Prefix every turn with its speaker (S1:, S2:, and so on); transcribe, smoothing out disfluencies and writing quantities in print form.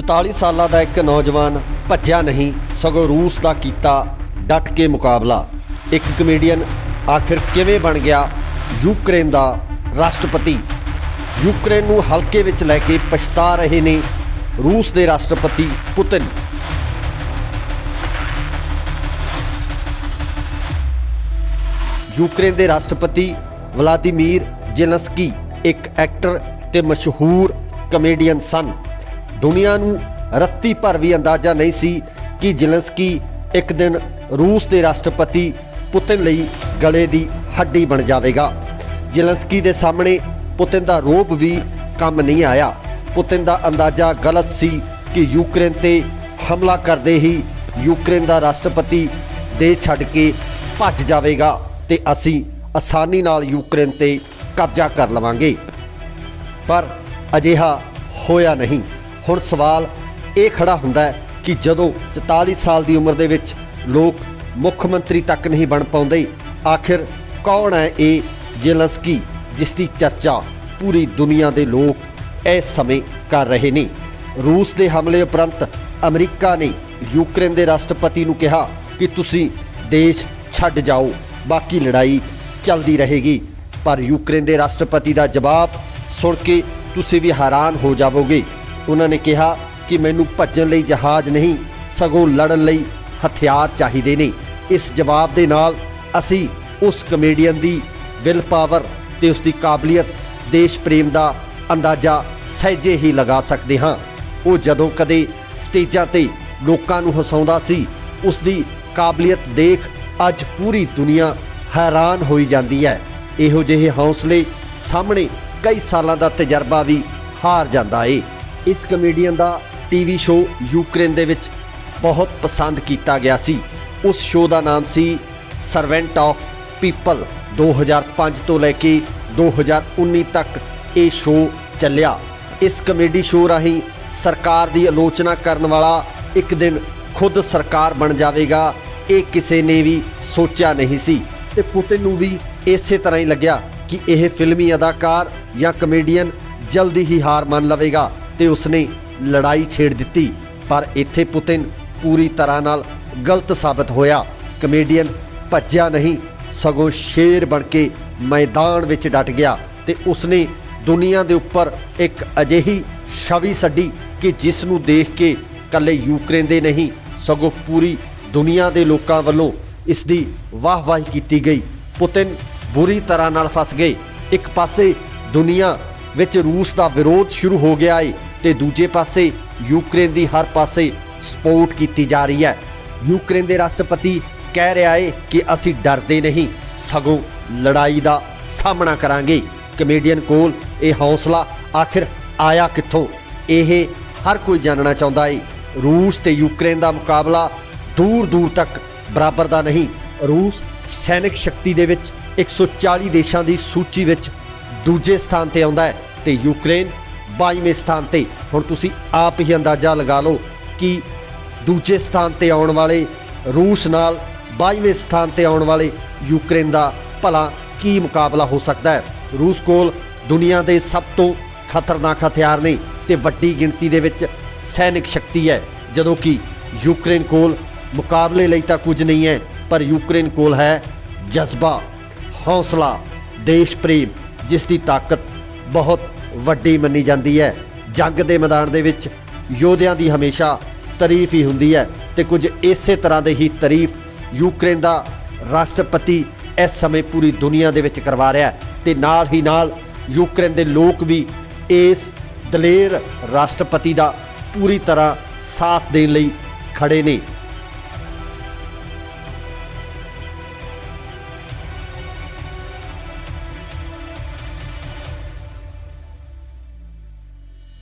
S1: 44 ਸਾਲਾਂ ਦਾ ਇੱਕ ਨੌਜਵਾਨ ਭੱਜਿਆ ਨਹੀਂ ਸਗੋਂ रूस ਦਾ ਕੀਤਾ ਡਟ ਕੇ ਮੁਕਾਬਲਾ। ਇੱਕ ਕਮੇਡੀਅਨ ਆਖਿਰ ਕਿਵੇਂ ਬਣ ਗਿਆ ਯੂਕਰੇਨ ਦਾ ਰਾਸ਼ਟਰਪਤੀ। ਯੂਕਰੇਨ ਨੂੰ ਹਲਕੇ ਵਿੱਚ ਲੈ ਕੇ ਪਛਤਾ ਰਹੇ ਨੇ रूस ਦੇ ਰਾਸ਼ਟਰਪਤੀ ਪੁਤਿਨ। यूक्रेन के राष्ट्रपति व्लादिमीर जेलेंस्की एक एक्टर ते मशहूर कमेडियन सन। दुनिया नूं रत्ती भर भी अंदाजा नहीं सी कि जेलेंस्की एक दिन रूस के राष्ट्रपति पुतिन लई गले की हड्डी बन जाएगा। जेलेंस्की के सामने पुतिन का रोब भी कम नहीं आया। पुतिन का अंदाजा गलत सी कि यूक्रेन ते हमला करते ही यूक्रेन का राष्ट्रपति देश छड्ड के भज जाएगा ते असी आसानी नाल यूक्रेन ते कब्जा कर लवांगे, पर अजिहा होया नहीं। हुण सवाल ये खड़ा हुंदा है कि जदों 44 साल की उम्र दे विच लोग मुख मंत्री तक नहीं बन पाउंदे, आखिर कौन है ये जेलेंस्की जिसकी चर्चा पूरी दुनिया के लोग इस समय कर रहे ने। रूस के हमले उपरंत अमरीका ने यूक्रेन के राष्ट्रपति नूं कहा कि तुसीं देश छड्ड जाओ, बाकी लड़ाई चलती रहेगी। पर यूक्रेन के राष्ट्रपति का जवाब सुन के तुसी भी हैरान हो जाओगे। उन्होंने कहा कि मैनू भज्जण लई जहाज़ नहीं सगों लड़न लई हथियार चाहिए ने। इस जवाब के नाल असी उस कमेडियन की विल पावर ते उसकी काबलियत देश प्रेम का अंदाज़ा सहजे ही लगा सकते हाँ। वो जदों कदे स्टेजां ते लोकां नूं हसाउंदा सी, उसकी काबलियत देख अज पूरी दुनिया हैरान होई जाती है। इहो जिहे हौसले सामने कई सालों का तजर्बा भी हार जाता है। इस कमेडियन का टीवी शो यूक्रेन दे विच बहुत पसंद किया गया सी। उस शो का नाम सी सर्वेंट ऑफ पीपल। 2005 तो लैके 2019 तक ये शो चलिया। इस कमेडी शो राही सरकार की आलोचना करने वाला एक दिन खुद सरकार बन जाएगा, ये किसी ने भी सोचा नहीं सी। ते पुतिन नूं भी इस तरह ही लग्या कि यह फिल्मी अदाकार या कमेडियन जल्दी ही हार मान लवेगा ते उसने लड़ाई छेड़ दी। पर इत्थे पुतिन पूरी तरह नाल गलत साबित होया। कमेडियन भज्या नहीं सगों शेर बन के मैदान विच डट गया ते उसने दुनिया के उपर एक अजिही छवि छड्डी कि जिसनूं देख के कल्ले यूक्रेन दे नहीं सगों पूरी दुनिया के लोगों वालों इसकी वाहवाही की गई। पुतिन बुरी तरह नाल फस गए। एक पासे दुनिया विच रूस का विरोध शुरू हो गया है ते दूजे पासे यूक्रेन की हर पासे सपोर्ट की जा रही है। यूक्रेन के राष्ट्रपति कह रहा है कि असी डरते नहीं सगों लड़ाई का सामना करांगे। कमेडियन कोल ये हौसला आखिर आया कित्थों, यह हर कोई जानना चाहता है। रूस ते यूक्रेन का मुकाबला दूर दूर तक बराबर का नहीं। रूस सैनिक शक्ति दे विच 140 देशों की सूची विच दूजे स्थान पर आता है तो यूक्रेन 22वें स्थान पर। हुण तुसीं आप ही अंदाज़ा लगा लो कि दूजे स्थान पर आने वाले रूस नाल 22वें स्थान पर आने वाले यूक्रेन का भला की मुकाबला हो सकता है। रूस कोल दुनिया के सब तो खतरनाक हथियार ने ते वड्डी गिणती दे विच सैनिक शक्ति है, जदों कि यूक्रेन कोल मुकाबले लई तां कुछ नहीं है, पर यूक्रेन कोल है जज्बा, हौसला, देश प्रेम जिसकी ताकत बहुत वड्डी मनी जाती है। जंग के मैदान दे विच योद्धियां की हमेशा तारीफ ही हुंदी है ते कुछ इस तरह की ही तारीफ यूक्रेन का राष्ट्रपति इस समय पूरी दुनिया दे विच करवा रहा है ते नाल ही नाल यूक्रेन के लोग भी इस दलेर राष्ट्रपति का पूरी तरह साथ देने लई खड़े ने।